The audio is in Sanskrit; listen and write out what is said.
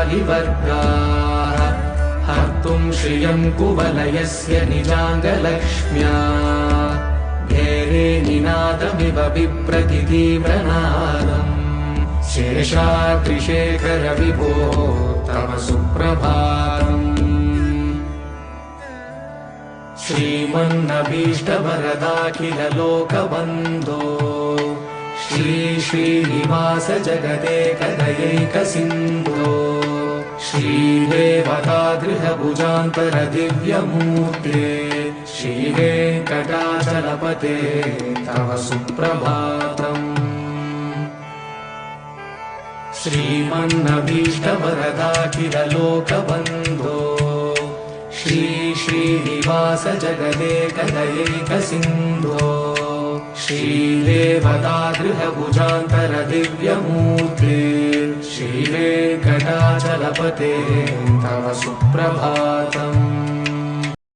वालिवर्गाः हर्तुं श्रियं कुवलयस्य निजाङ्गलक्ष्म्या घेरे निनादमिव बिभ्रति तीव्रनादम् शेषाद्रिशेखर विभो तव सुप्रभातम् श्रीमन्नभीष्टवरदाखिल लोकबन्धो श्री श्रीनिवास जगदेकदयैकसिन्धो श्रीदेवतागृहभुजान्तर दिव्यमूर्ते श्रीवेङ्कटाचलपते तव सुप्रभातम् श्रीमन्नभीष्टवरदाखिल लोकबन्धो श्री श्रीनिवास जगदेकदयैकसिन्धो श्रीदेवतागृहभुजान्तर दिव्यमूर्ते श्रीवेङ्कटाचलपते तव सुप्रभातम्